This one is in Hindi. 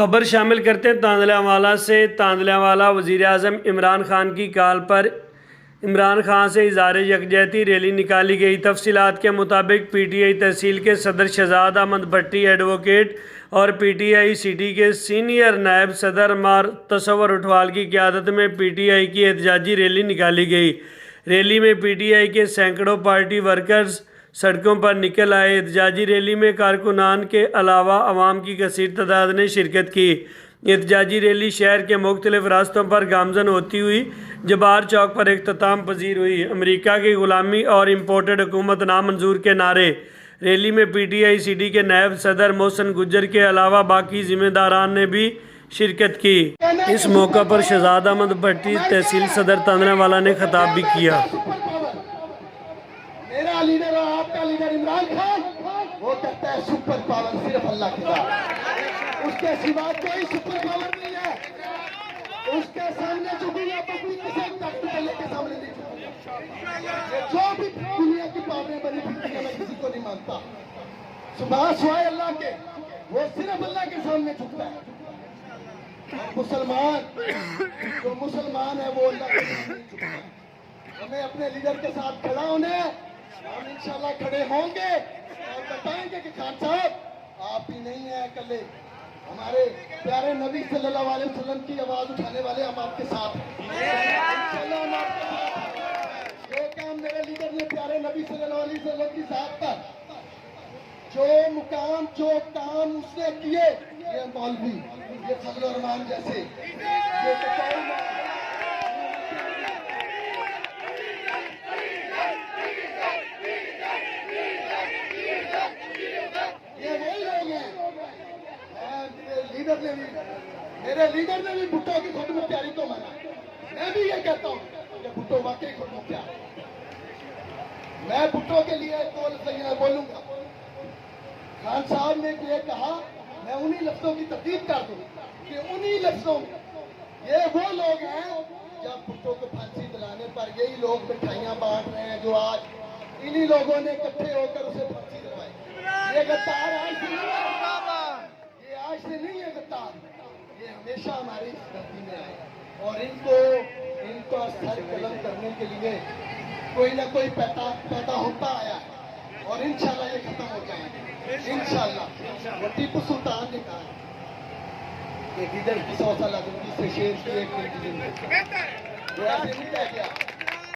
खबर शामिल करते हैं तांदलावाला से। तांदलावाला वज़ीर-ए-आज़म इमरान खान की कॉल पर इमरान खान से इज़हार यकजहती रैली निकाली गई। तफसीलात के मुताबिक पीटीआई तहसील के सदर शहजाद अहमद भट्टी एडवोकेट और पीटीआई सिटी के सीनियर नायब सदर मार तसव्वुर उठवाल की क़यादत में पीटीआई की एहतजाजी रैली निकाली गई। रैली में पीटीआई के सैकड़ों पार्टी वर्कर्स सड़कों पर निकल आए। एहतजाजी रैली में कारकुनान के अलावा अवाम की कसीर तादाद ने शिरकत की। एहतजाजी रैली शहर के मुख्तलिफ रास्तों पर गामजन होती हुई जबार चौक पर इख्तिताम पजीर हुई। अमेरिका की ग़ुलामी और इम्पोर्टेड हुकूमत नामंजूर के नारे। रैली में पीटीआई सिटी के नायब सदर मोहसिन गुज्जर के अलावा बाकी जिम्मेदारान ने भी शिरकत की। इस मौका पर शहजाद अहमद भट्टी तहसील सदर तांदलावाला ने खिताब भी किया। मेरा लीडर और आपका लीडर इमरान खान वो कहता है सुपर पावर सिर्फ अल्लाह के साथ, उसके सिवा कोई सुपर पावर नहीं है। उसके सामने झुकेगा पब्लिक किसी ताकत के सामने नहीं झुकेगा। जो भी दुनिया की पावरें बनी फिरती है मैं किसी को नहीं मानता। सुबह सुहाए अल्लाह के, वो सिर्फ अल्लाह के सामने झुकता है। मुसलमान जो मुसलमान है वो अल्लाह के सामने झुकता है। हमें अपने लीडर के साथ खड़ा होने, हम इंशाल्लाह खड़े होंगे और बताएंगे कि खान साहब आप ही नहीं है अकेले, हमारे प्यारे नबी सल्लल्लाहु अलैहि वसल्लम की आवाज उठाने वाले हम आपके साथ इंशाल्लाह। हम आपके साथ जो काम मेरे लीडर ने प्यारे नबी सल्लल्लाहु अलैहि वसल्लम की जात पर जो मुकाम जो काम उसने किए, ये मौलवी ये फजल रहमान जैसे मेरे लीडर ने भी भुट्टो की खुद मुख्तियारी को माना। मैं भी ये कहता हूँ कि भुट्टो वाकई खुद मुख्तियार। मैं भुट्टो के लिए दो लफ्ज़ बोलूंगा। खान साहब ने ये कहा, मैं उन्हीं लफ्जों की तकदीर कर दूं कि उन्हीं लफ्जों में ये वो लोग हैं जब भुट्टो को फांसी दिलाने पर यही लोग मिठाइयां बांट रहे हैं जो आज इन्हीं लोगों ने इकट्ठे होकर उसे फांसी दिलवाई। ये गद्दार आज से नहीं है, ये आज से नहीं है गद्दार, ये हमेशा हमारी धरती में आए और इनको सर कलम करने के लिए कोई ना कोई पैदा होता आया है और इंशाल्लाह ये खत्म हो जाएंगे इंशाल्लाह। वो टीपू सुल्तान ने कहा कि इधर की 100 साल जिंदगी से शेर की एक मिनट की जिंदगी, वो ऐसे नहीं कह गया।